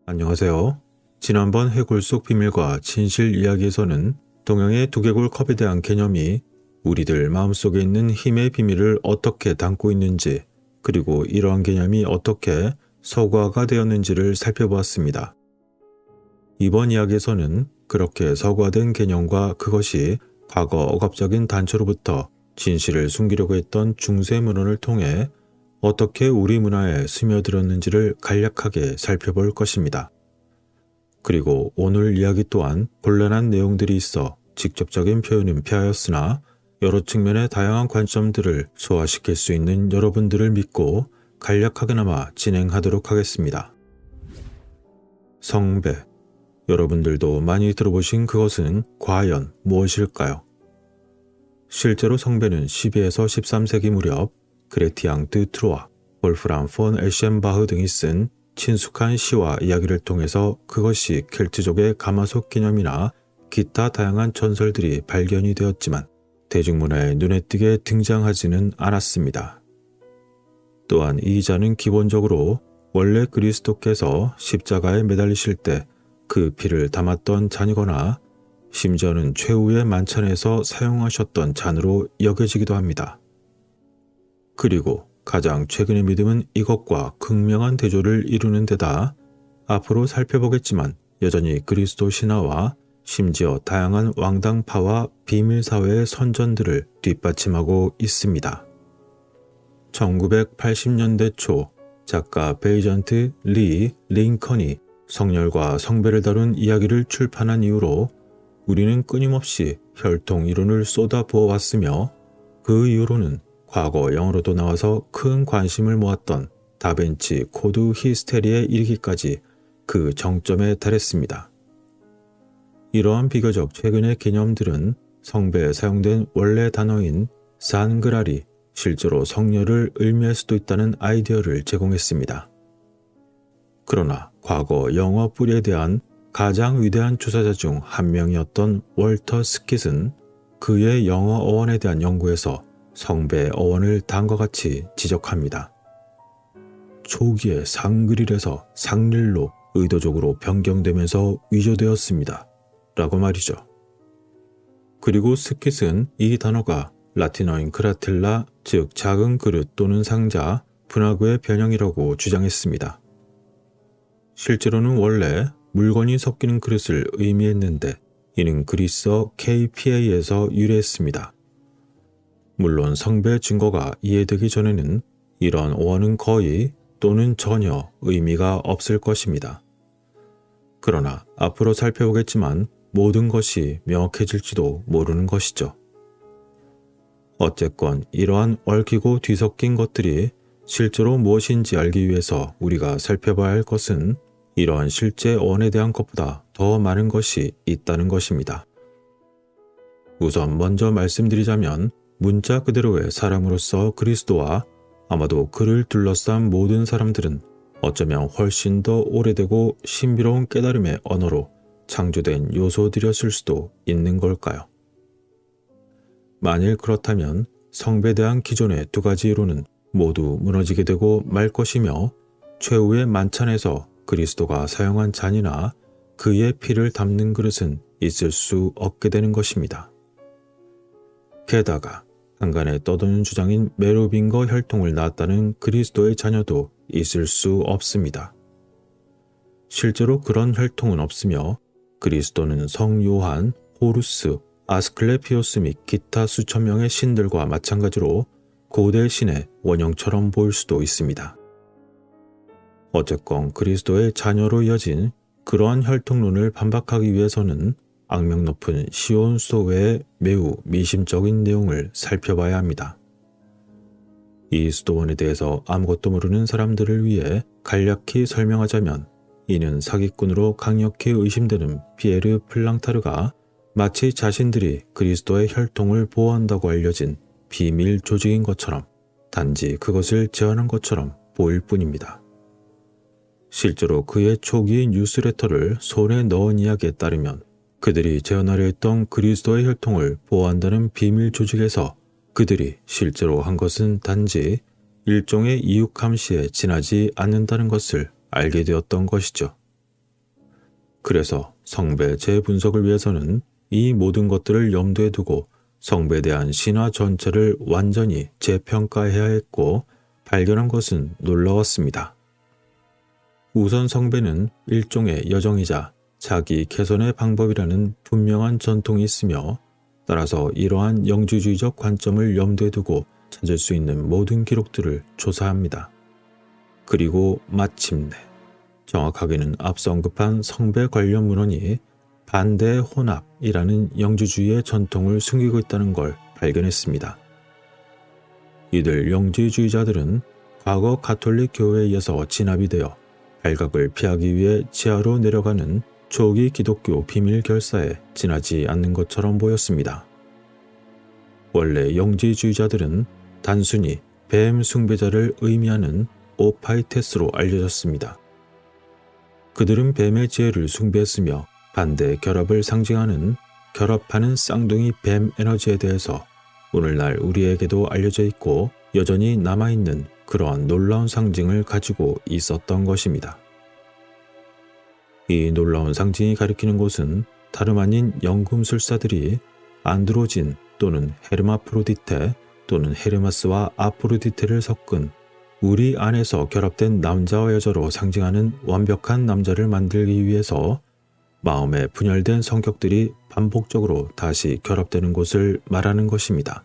안녕하세요. 지난번 해골 속 비밀과 진실 이야기에서는 동양의 두개골 컵에 대한 개념이 우리들 마음속에 있는 힘의 비밀을 어떻게 담고 있는지, 그리고 이러한 개념이 어떻게 서구화가 되었는지를 살펴보았습니다. 이번 이야기에서는 그렇게 서구화된 개념과 그것이 과거 억압적인 단초로부터 진실을 숨기려고 했던 중세 문헌을 통해 어떻게 우리 문화에 스며들었는지를 간략하게 살펴볼 것입니다. 그리고 오늘 이야기 또한 곤란한 내용들이 있어 직접적인 표현은 피하였으나 여러 측면의 다양한 관점들을 소화시킬 수 있는 여러분들을 믿고 간략하게나마 진행하도록 하겠습니다. 성배. 여러분들도 많이 들어보신 그것은 과연 무엇일까요? 실제로 성배는 12에서 13세기 무렵 그레티앙 드 트로아, 볼프람 폰 에셴바흐 등이 쓴 친숙한 시와 이야기를 통해서 그것이 켈트족의 가마솥 개념이나 기타 다양한 전설들이 발견이 되었지만 대중문화에 눈에 띄게 등장하지는 않았습니다. 또한 이 자는 기본적으로 원래 그리스도께서 십자가에 매달리실 때 그 피를 담았던 잔이거나 심지어는 최후의 만찬에서 사용하셨던 잔으로 여겨지기도 합니다. 그리고 가장 최근의 믿음은 이것과 극명한 대조를 이루는 데다 앞으로 살펴보겠지만 여전히 그리스도 신화와 심지어 다양한 왕당파와 비밀사회의 선전들을 뒷받침하고 있습니다. 1980년대 초 작가 베이전트 리 링컨이 성렬과 성배를 다룬 이야기를 출판한 이후로 우리는 끊임없이 혈통 이론을 쏟아부어왔으며 그 이후로는 과거 영어로도 나와서 큰 관심을 모았던 다빈치 코드 히스테리에 이르기까지 그 정점에 달했습니다. 이러한 비교적 최근의 개념들은 성배에 사용된 원래 단어인 산그랄이 실제로 성녀를 의미할 수도 있다는 아이디어를 제공했습니다. 그러나 과거 영어 뿌리에 대한 가장 위대한 조사자 중 한 명이었던 월터 스킷은 그의 영어 어원에 대한 연구에서 성배 어원을 다음과 같이 지적합니다. 초기에 상그릴에서 상릴로 의도적으로 변경되면서 위조되었습니다. 라고 말이죠. 그리고 스킷은 이 단어가 라틴어인 크라텔라, 즉 작은 그릇 또는 상자, 분화구의 변형이라고 주장했습니다. 실제로는 원래 물건이 섞이는 그릇을 의미했는데 이는 그리스어 KPA에서 유래했습니다. 물론 성배 증거가 이해되기 전에는 이런 어원은 거의 또는 전혀 의미가 없을 것입니다. 그러나 앞으로 살펴보겠지만 모든 것이 명확해질지도 모르는 것이죠. 어쨌건 이러한 얽히고 뒤섞인 것들이 실제로 무엇인지 알기 위해서 우리가 살펴봐야 할 것은 이러한 실제 어원에 대한 것보다 더 많은 것이 있다는 것입니다. 우선 먼저 말씀드리자면 문자 그대로의 사람으로서 그리스도와 아마도 그를 둘러싼 모든 사람들은 어쩌면 훨씬 더 오래되고 신비로운 깨달음의 언어로 창조된 요소들이었을 수도 있는 걸까요? 만일 그렇다면 성배에 대한 기존의 두 가지 이론은 모두 무너지게 되고 말 것이며 최후의 만찬에서 그리스도가 사용한 잔이나 그의 피를 담는 그릇은 있을 수 없게 되는 것입니다. 게다가 한간에 떠도는 주장인 메로빙거 혈통을 낳았다는 그리스도의 자녀도 있을 수 없습니다. 실제로 그런 혈통은 없으며 그리스도는 성 요한, 호루스, 아스클레피오스 및 기타 수천 명의 신들과 마찬가지로 고대 신의 원형처럼 보일 수도 있습니다. 어쨌건 그리스도의 자녀로 이어진 그러한 혈통론을 반박하기 위해서는 악명 높은 시온 수도 외의 매우 미심적인 내용을 살펴봐야 합니다. 이 수도원에 대해서 아무것도 모르는 사람들을 위해 간략히 설명하자면 이는 사기꾼으로 강력히 의심되는 피에르 플랑타르가 마치 자신들이 그리스도의 혈통을 보호한다고 알려진 비밀 조직인 것처럼 단지 그것을 제안한 것처럼 보일 뿐입니다. 실제로 그의 초기 뉴스레터를 손에 넣은 이야기에 따르면 그들이 제안하려 했던 그리스도의 혈통을 보호한다는 비밀 조직에서 그들이 실제로 한 것은 단지 일종의 이웃 감시에 지나지 않는다는 것을 알게 되었던 것이죠. 그래서 성배 재분석을 위해서는 이 모든 것들을 염두에 두고 성배에 대한 신화 전체를 완전히 재평가해야 했고 발견한 것은 놀라웠습니다. 우선 성배는 일종의 여정이자 자기 개선의 방법이라는 분명한 전통이 있으며 따라서 이러한 영지주의적 관점을 염두에 두고 찾을 수 있는 모든 기록들을 조사합니다. 그리고 마침내 정확하게는 앞서 언급한 성배 관련 문헌이 반대 혼합이라는 영지주의의 전통을 숨기고 있다는 걸 발견했습니다. 이들 영지주의자들은 과거 가톨릭 교회에 의해서 진압이 되어 발각을 피하기 위해 지하로 내려가는 초기 기독교 비밀 결사에 지나지 않는 것처럼 보였습니다. 원래 영지주의자들은 단순히 뱀 숭배자를 의미하는 오파이테스로 알려졌습니다. 그들은 뱀의 지혜를 숭배했으며 반대 결합을 상징하는 결합하는 쌍둥이 뱀 에너지에 대해서 오늘날 우리에게도 알려져 있고 여전히 남아있는 그러한 놀라운 상징을 가지고 있었던 것입니다. 이 놀라운 상징이 가리키는 것은 다름 아닌 연금술사들이 안드로진 또는 헤르마프로디테 또는 헤르마스와 아프로디테를 섞은 우리 안에서 결합된 남자와 여자로 상징하는 완벽한 남자를 만들기 위해서 마음에 분열된 성격들이 반복적으로 다시 결합되는 것을 말하는 것입니다.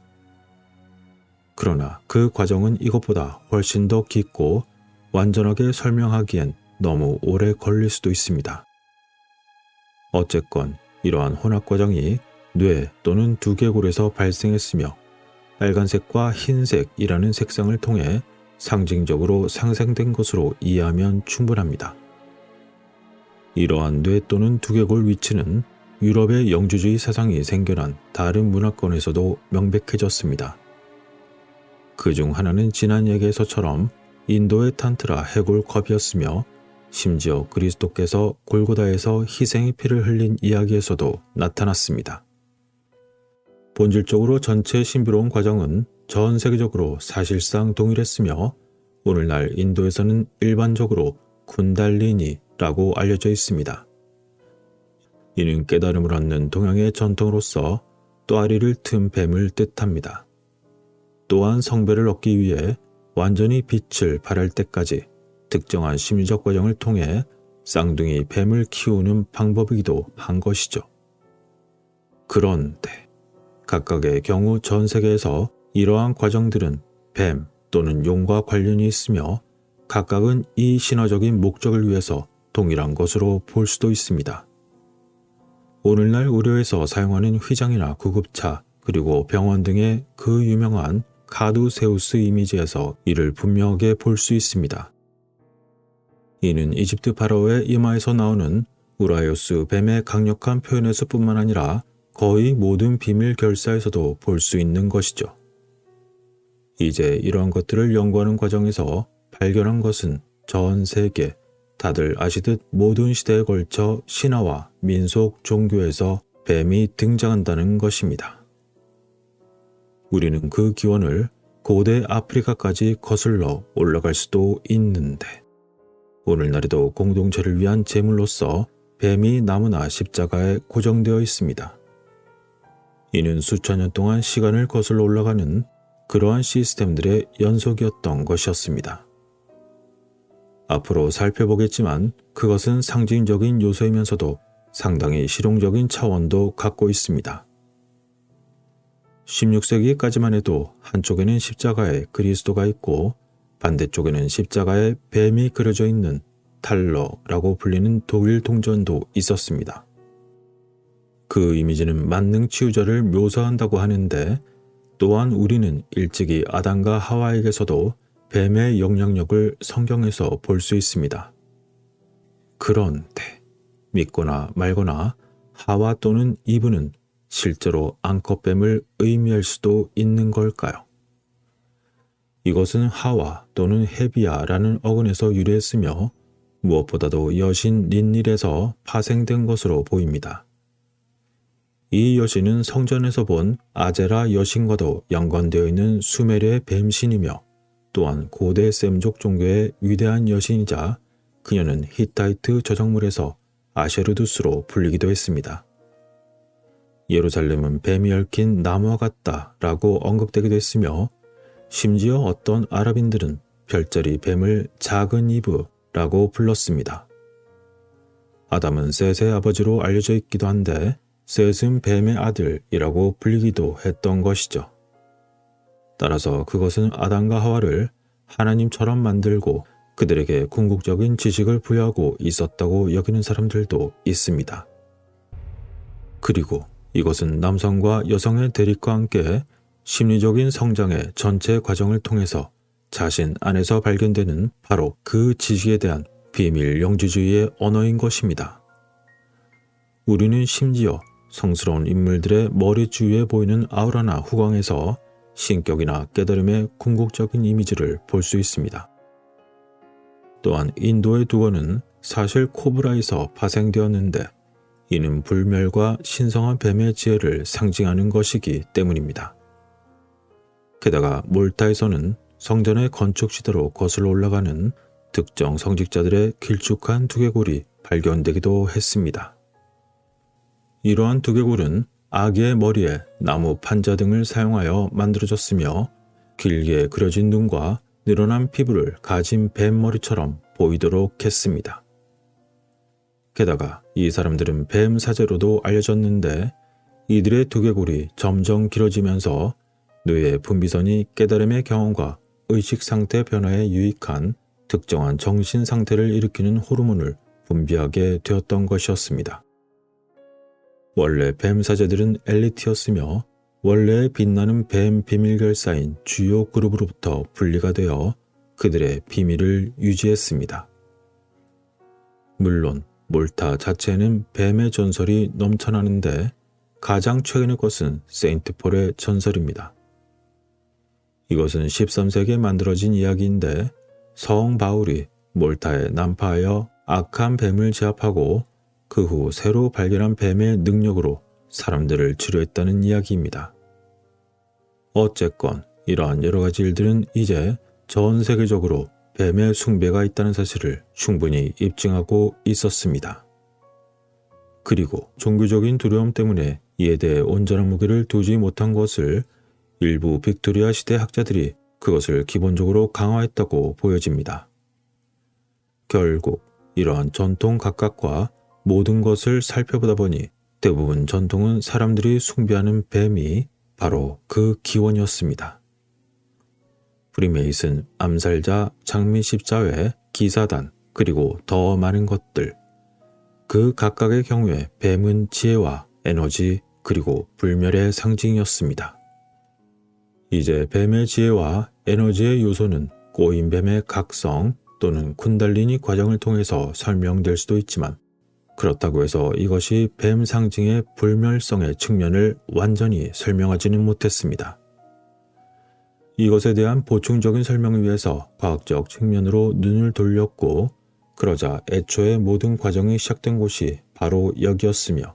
그러나 그 과정은 이것보다 훨씬 더 깊고 완전하게 설명하기엔 너무 오래 걸릴 수도 있습니다. 어쨌건 이러한 혼합 과정이 뇌 또는 두개골에서 발생했으며 빨간색과 흰색이라는 색상을 통해 상징적으로 상생된 것으로 이해하면 충분합니다. 이러한 뇌 또는 두개골 위치는 유럽의 영주주의 사상이 생겨난 다른 문화권에서도 명백해졌습니다. 그중 하나는 지난 얘기에서처럼 인도의 탄트라 해골컵이었으며 심지어 그리스도께서 골고다에서 희생의 피를 흘린 이야기에서도 나타났습니다. 본질적으로 전체 신비로운 과정은 전 세계적으로 사실상 동일했으며 오늘날 인도에서는 일반적으로 쿤달리니라고 알려져 있습니다. 이는 깨달음을 얻는 동양의 전통으로서 또아리를 튼 뱀을 뜻합니다. 또한 성배를 얻기 위해 완전히 빛을 발할 때까지 특정한 심리적 과정을 통해 쌍둥이 뱀을 키우는 방법이기도 한 것이죠. 그런데 각각의 경우 전 세계에서 이러한 과정들은 뱀 또는 용과 관련이 있으며 각각은 이 신화적인 목적을 위해서 동일한 것으로 볼 수도 있습니다. 오늘날 의료에서 사용하는 휘장이나 구급차 그리고 병원 등의 그 유명한 카두세우스 이미지에서 이를 분명하게 볼 수 있습니다. 이는 이집트 파라오의 이마에서 나오는 우라요스 뱀의 강력한 표현에서 뿐만 아니라 거의 모든 비밀 결사에서도 볼 수 있는 것이죠. 이제 이러한 것들을 연구하는 과정에서 발견한 것은 전 세계 다들 아시듯 모든 시대에 걸쳐 신화와 민속 종교에서 뱀이 등장한다는 것입니다. 우리는 그 기원을 고대 아프리카까지 거슬러 올라갈 수도 있는데 오늘날에도 공동체를 위한 제물로서 뱀이 나무나 십자가에 고정되어 있습니다. 이는 수천 년 동안 시간을 거슬러 올라가는 그러한 시스템들의 연속이었던 것이었습니다. 앞으로 살펴보겠지만 그것은 상징적인 요소이면서도 상당히 실용적인 차원도 갖고 있습니다. 16세기까지만 해도 한쪽에는 십자가에 그리스도가 있고 반대쪽에는 십자가에 뱀이 그려져 있는 탈러라고 불리는 독일 동전도 있었습니다. 그 이미지는 만능 치유자를 묘사한다고 하는데 또한 우리는 일찍이 아담과 하와에게서도 뱀의 영향력을 성경에서 볼 수 있습니다. 그런데 믿거나 말거나 하와 또는 이브는 실제로 앙컷뱀을 의미할 수도 있는 걸까요? 이것은 하와 또는 헤비아라는 어근에서 유래했으며 무엇보다도 여신 닌닐에서 파생된 것으로 보입니다. 이 여신은 성전에서 본 아제라 여신과도 연관되어 있는 수메르의 뱀신이며 또한 고대 셈족 종교의 위대한 여신이자 그녀는 히타이트 저작물에서 아쉐르두스로 불리기도 했습니다. 예루살렘은 뱀이 얽힌 나무와 같다라고 언급되기도 했으며 심지어 어떤 아랍인들은 별자리 뱀을 작은 이브라고 불렀습니다. 아담은 셋의 아버지로 알려져 있기도 한데 셋은 뱀의 아들이라고 불리기도 했던 것이죠. 따라서 그것은 아담과 하와를 하나님처럼 만들고 그들에게 궁극적인 지식을 부여하고 있었다고 여기는 사람들도 있습니다. 그리고 이것은 남성과 여성의 대립과 함께 심리적인 성장의 전체 과정을 통해서 자신 안에서 발견되는 바로 그 지식에 대한 비밀 영지주의의 언어인 것입니다. 우리는 심지어 성스러운 인물들의 머리 주위에 보이는 아우라나 후광에서 신격이나 깨달음의 궁극적인 이미지를 볼 수 있습니다. 또한 인도의 두건은 사실 코브라에서 파생되었는데 이는 불멸과 신성한 뱀의 지혜를 상징하는 것이기 때문입니다. 게다가 몰타에서는 성전의 건축 시대로 거슬러 올라가는 특정 성직자들의 길쭉한 두개골이 발견되기도 했습니다. 이러한 두개골은 아기의 머리에 나무 판자 등을 사용하여 만들어졌으며 길게 그려진 눈과 늘어난 피부를 가진 뱀머리처럼 보이도록 했습니다. 게다가 이 사람들은 뱀 사제로도 알려졌는데 이들의 두개골이 점점 길어지면서 뇌의 분비선이 깨달음의 경험과 의식 상태 변화에 유익한 특정한 정신 상태를 일으키는 호르몬을 분비하게 되었던 것이었습니다. 원래 뱀 사제들은 엘리트였으며 원래의 빛나는 뱀 비밀결사인 주요 그룹으로부터 분리가 되어 그들의 비밀을 유지했습니다. 물론 몰타 자체에는 뱀의 전설이 넘쳐나는데 가장 최근의 것은 세인트폴의 전설입니다. 이것은 13세기에 만들어진 이야기인데 성 바울이 몰타에 난파하여 악한 뱀을 제압하고 그 후 새로 발견한 뱀의 능력으로 사람들을 치료했다는 이야기입니다. 어쨌건 이러한 여러 가지 일들은 이제 전 세계적으로 뱀의 숭배가 있다는 사실을 충분히 입증하고 있었습니다. 그리고 종교적인 두려움 때문에 이에 대해 온전한 무게를 두지 못한 것을 일부 빅토리아 시대 학자들이 그것을 기본적으로 강화했다고 보여집니다. 결국 이러한 전통 각각과 모든 것을 살펴보다 보니 대부분 전통은 사람들이 숭배하는 뱀이 바로 그 기원이었습니다. 프리메이슨, 암살자, 장미 십자회, 기사단, 그리고 더 많은 것들. 그 각각의 경우에 뱀은 지혜와 에너지 그리고 불멸의 상징이었습니다. 이제 뱀의 지혜와 에너지의 요소는 꼬인 뱀의 각성 또는 쿤달리니 과정을 통해서 설명될 수도 있지만 그렇다고 해서 이것이 뱀 상징의 불멸성의 측면을 완전히 설명하지는 못했습니다. 이것에 대한 보충적인 설명을 위해서 과학적 측면으로 눈을 돌렸고 그러자 애초에 모든 과정이 시작된 곳이 바로 여기였으며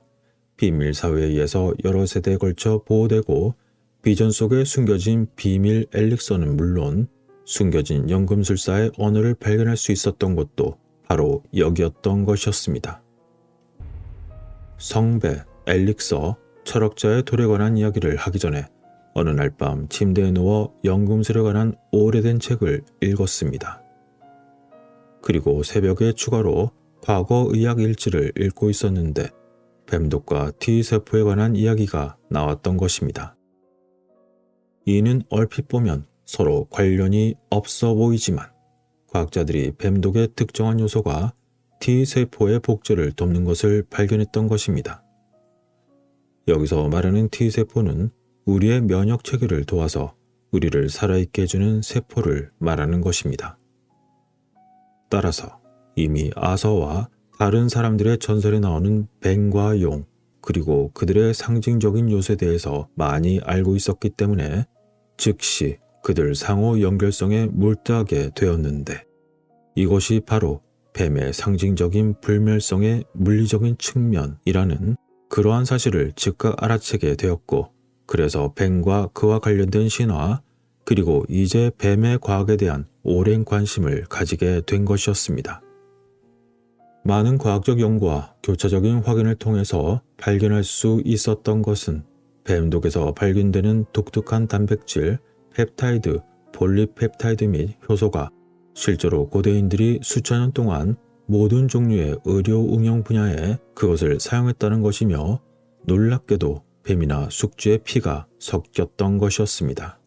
비밀 사회에 의해서 여러 세대에 걸쳐 보호되고 비전 속에 숨겨진 비밀 엘릭서는 물론 숨겨진 연금술사의 언어를 발견할 수 있었던 곳도 바로 여기였던 것이었습니다. 성배, 엘릭서, 철학자의 돌에 관한 이야기를 하기 전에 어느 날 밤 침대에 누워 연금술에 관한 오래된 책을 읽었습니다. 그리고 새벽에 추가로 과거 의학 일지를 읽고 있었는데 뱀독과 T세포에 관한 이야기가 나왔던 것입니다. 이는 얼핏 보면 서로 관련이 없어 보이지만 과학자들이 뱀독의 특정한 요소가 T세포의 복제를 돕는 것을 발견했던 것입니다. 여기서 말하는 T세포는 우리의 면역 체계를 도와서 우리를 살아있게 해주는 세포를 말하는 것입니다. 따라서 이미 아서와 다른 사람들의 전설에 나오는 뱀과 용 그리고 그들의 상징적인 요소에 대해서 많이 알고 있었기 때문에 즉시 그들 상호 연결성에 몰두하게 되었는데 이것이 바로 뱀의 상징적인 불멸성의 물리적인 측면이라는 그러한 사실을 즉각 알아채게 되었고 그래서 뱀과 그와 관련된 신화 그리고 이제 뱀의 과학에 대한 오랜 관심을 가지게 된 것이었습니다. 많은 과학적 연구와 교차적인 확인을 통해서 발견할 수 있었던 것은 뱀독에서 발견되는 독특한 단백질, 펩타이드, 폴리펩타이드 및 효소가 실제로 고대인들이 수천 년 동안 모든 종류의 의료 응용 분야에 그것을 사용했다는 것이며 놀랍게도 뱀이나 숙주의 피가 섞였던 것이었습니다.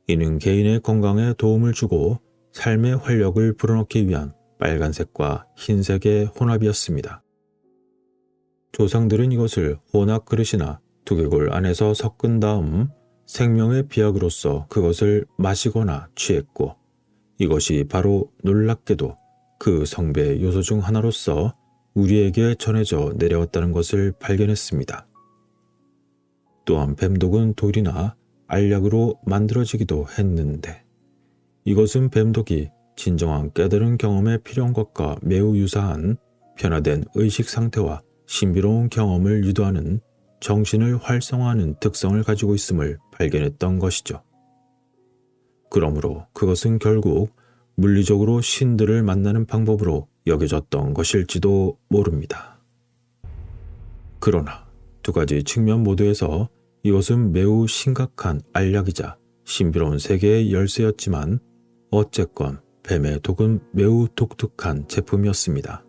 이는 개인의 건강에 도움을 주고 삶의 활력을 불어넣기 위한 빨간색과 흰색의 혼합이었습니다. 조상들은 이것을 혼합 그릇이나 두개골 안에서 섞은 다음 생명의 비약으로서 그것을 마시거나 취했고 이것이 바로 놀랍게도 그 성배 요소 중 하나로서 우리에게 전해져 내려왔다는 것을 발견했습니다. 또한 뱀독은 돌이나 알약으로 만들어지기도 했는데 이것은 뱀독이 진정한 깨달은 경험에 필요한 것과 매우 유사한 변화된 의식 상태와 신비로운 경험을 유도하는 정신을 활성화하는 특성을 가지고 있음을 발견했던 것이죠. 그러므로 그것은 결국 물리적으로 신들을 만나는 방법으로 여겨졌던 것일지도 모릅니다. 그러나 두 가지 측면 모두에서 이것은 매우 심각한 알약이자 신비로운 세계의 열쇠였지만 어쨌건 뱀의 독은 매우 독특한 제품이었습니다.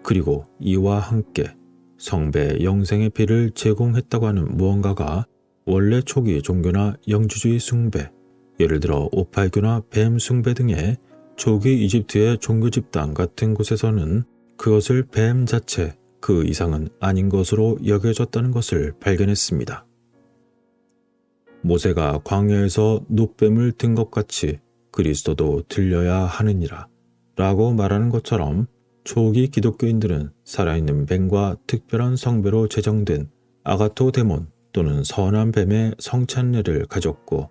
그리고 이와 함께 성배 영생의 피를 제공했다고 하는 무언가가 원래 초기 종교나 영주주의 숭배, 예를 들어 오팔교나 뱀 숭배 등의 초기 이집트의 종교 집단 같은 곳에서는 그것을 뱀 자체 그 이상은 아닌 것으로 여겨졌다는 것을 발견했습니다. 모세가 광야에서 놋뱀을 든 것 같이 그리스도도 들려야 하느니라 라고 말하는 것처럼 초기 기독교인들은 살아있는 뱀과 특별한 성배로 제정된 아가토데몬 또는 선한 뱀의 성찬례를 가졌고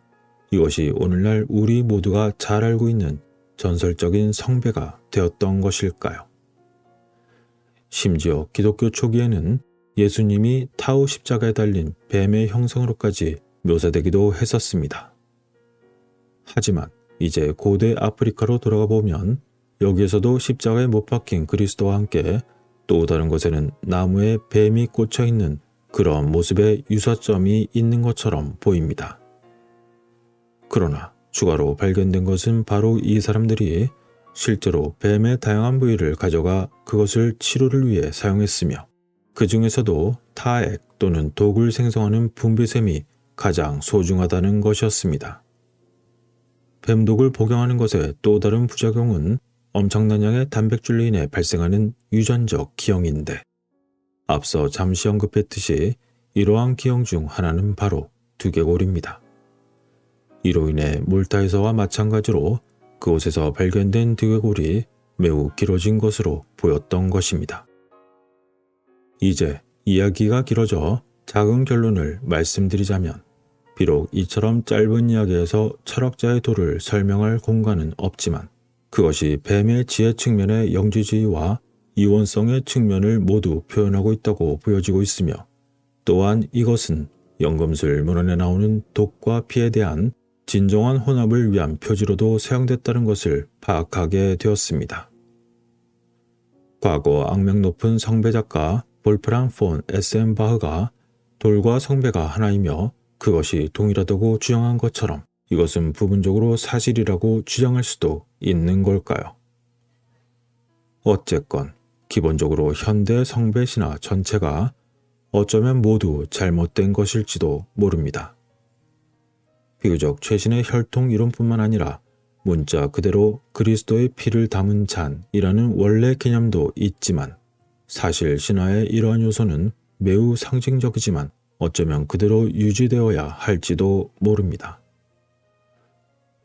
이것이 오늘날 우리 모두가 잘 알고 있는 전설적인 성배가 되었던 것일까요? 심지어 기독교 초기에는 예수님이 타우 십자가에 달린 뱀의 형상으로까지 묘사되기도 했었습니다. 하지만 이제 고대 아프리카로 돌아가 보면 여기에서도 십자가에 못 박힌 그리스도와 함께 또 다른 곳에는 나무에 뱀이 꽂혀 있는 그런 모습의 유사점이 있는 것처럼 보입니다. 그러나 추가로 발견된 것은 바로 이 사람들이 실제로 뱀의 다양한 부위를 가져가 그것을 치료를 위해 사용했으며 그 중에서도 타액 또는 독을 생성하는 분비샘이 가장 소중하다는 것이었습니다. 뱀독을 복용하는 것의 또 다른 부작용은 엄청난 양의 단백질로 인해 발생하는 유전적 기형인데 앞서 잠시 언급했듯이 이러한 기형 중 하나는 바로 두개골입니다. 이로 인해 몰타에서와 마찬가지로 그곳에서 발견된 두개골이 매우 길어진 것으로 보였던 것입니다. 이제 이야기가 길어져 작은 결론을 말씀드리자면 비록 이처럼 짧은 이야기에서 철학자의 도를 설명할 공간은 없지만 그것이 뱀의 지혜 측면의 영지주의와 이원성의 측면을 모두 표현하고 있다고 보여지고 있으며 또한 이것은 연금술 문헌에 나오는 독과 피에 대한 진정한 혼합을 위한 표지로도 사용됐다는 것을 파악하게 되었습니다. 과거 악명 높은 성배 작가 볼프랑 폰 에센바흐가 돌과 성배가 하나이며 그것이 동일하다고 주장한 것처럼 이것은 부분적으로 사실이라고 주장할 수도 있는 걸까요? 어쨌건 기본적으로 현대 성배 신화 전체가 어쩌면 모두 잘못된 것일지도 모릅니다. 비교적 최신의 혈통 이론뿐만 아니라 문자 그대로 그리스도의 피를 담은 잔이라는 원래 개념도 있지만 사실 신화의 이러한 요소는 매우 상징적이지만 어쩌면 그대로 유지되어야 할지도 모릅니다.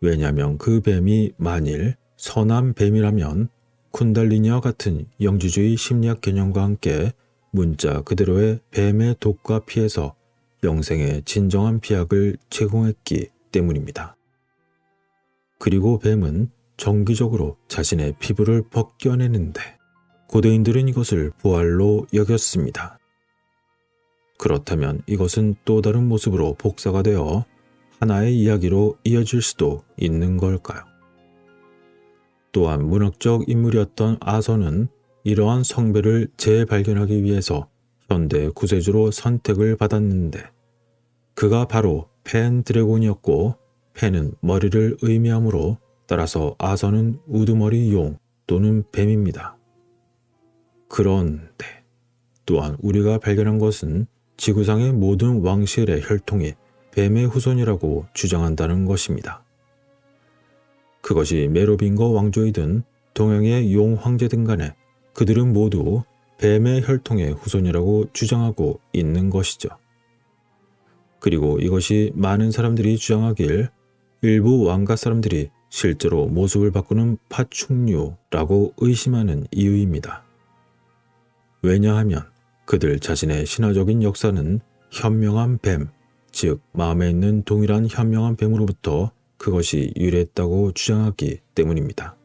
왜냐하면 그 뱀이 만일 선한 뱀이라면 쿤달리니와 같은 영지주의 심리학 개념과 함께 문자 그대로의 뱀의 독과 피에서 영생의 진정한 비약을 제공했기 때문입니다. 그리고 뱀은 정기적으로 자신의 피부를 벗겨내는데 고대인들은 이것을 부활로 여겼습니다. 그렇다면 이것은 또 다른 모습으로 복사가 되어 하나의 이야기로 이어질 수도 있는 걸까요? 또한 문학적 인물이었던 아서는 이러한 성배를 재발견하기 위해서 현대 구세주로 선택을 받았는데 그가 바로 펜드래곤이었고 펜은 머리를 의미하므로 따라서 아서는 우두머리 용 또는 뱀입니다. 그런데 또한 우리가 발견한 것은 지구상의 모든 왕실의 혈통이 뱀의 후손이라고 주장한다는 것입니다. 그것이 메로빙거 왕조이든 동양의 용 황제든 간에 그들은 모두 뱀의 혈통의 후손이라고 주장하고 있는 것이죠. 그리고 이것이 많은 사람들이 주장하길 일부 왕가 사람들이 실제로 모습을 바꾸는 파충류라고 의심하는 이유입니다. 왜냐하면 그들 자신의 신화적인 역사는 현명한 뱀, 즉 마음에 있는 동일한 현명한 뱀으로부터 그것이 유래했다고 주장하기 때문입니다.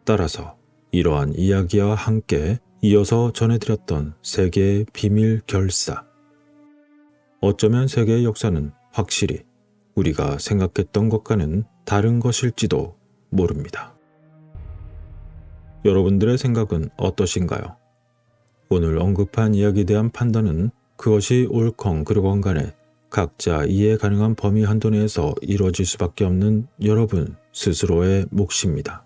따라서 이러한 이야기와 함께 이어서 전해드렸던 세계의 비밀 결사. 어쩌면 세계의 역사는 확실히 우리가 생각했던 것과는 다른 것일지도 모릅니다. 여러분들의 생각은 어떠신가요? 오늘 언급한 이야기에 대한 판단은 그것이 옳건 그르건 간에 각자 이해 가능한 범위 한도 내에서 이루어질 수밖에 없는 여러분 스스로의 몫입니다.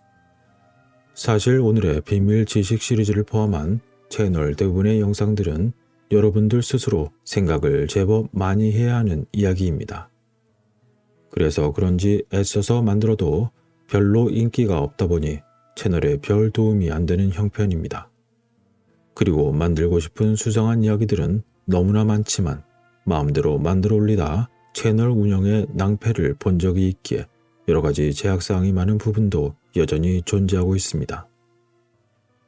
사실 오늘의 비밀 지식 시리즈를 포함한 채널 대부분의 영상들은 여러분들 스스로 생각을 제법 많이 해야 하는 이야기입니다. 그래서 그런지 애써서 만들어도 별로 인기가 없다 보니 채널에 별 도움이 안 되는 형편입니다. 그리고 만들고 싶은 수상한 이야기들은 너무나 많지만 마음대로 만들어 올리다 채널 운영에 낭패를 본 적이 있기에 여러가지 제약사항이 많은 부분도 여전히 존재하고 있습니다.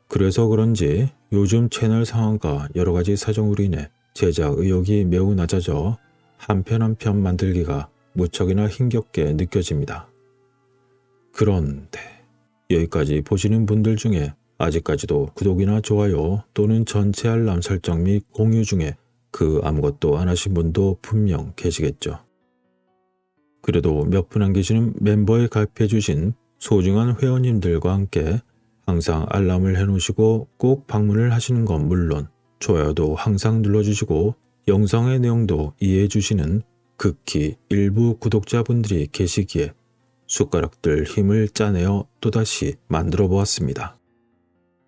그래서 그런지 요즘 채널 상황과 여러가지 사정으로 인해 제작 의욕이 매우 낮아져 한 편 한 편 만들기가 무척이나 힘겹게 느껴집니다. 그런데 여기까지 보시는 분들 중에 아직까지도 구독이나 좋아요 또는 전체 알람 설정 및 공유 중에 그 아무것도 안 하신 분도 분명 계시겠죠. 그래도 몇 분 안 계시는 멤버에 가입해 주신 소중한 회원님들과 함께 항상 알람을 해놓으시고 꼭 방문을 하시는 건 물론 좋아요도 항상 눌러주시고 영상의 내용도 이해해 주시는 극히 일부 구독자분들이 계시기에 숟가락들 힘을 짜내어 또다시 만들어 보았습니다.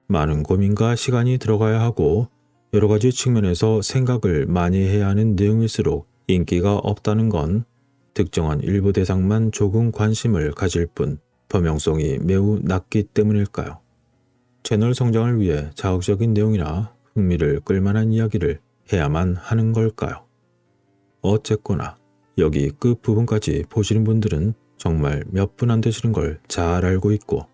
많은 고민과 시간이 들어가야 하고 여러 가지 측면에서 생각을 많이 해야 하는 내용일수록 인기가 없다는 건 특정한 일부 대상만 조금 관심을 가질 뿐 범용성이 매우 낮기 때문일까요? 채널 성장을 위해 자극적인 내용이나 흥미를 끌만한 이야기를 해야만 하는 걸까요? 어쨌거나 여기 끝부분까지 보시는 분들은 정말 몇 분 안 되시는 걸 잘 알고 있고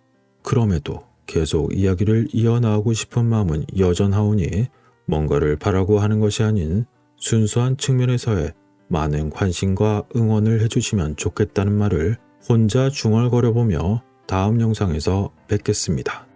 그럼에도 계속 이야기를 이어나가고 싶은 마음은 여전하오니 뭔가를 바라고 하는 것이 아닌 순수한 측면에서의 많은 관심과 응원을 해주시면 좋겠다는 말을 혼자 중얼거려보며 다음 영상에서 뵙겠습니다.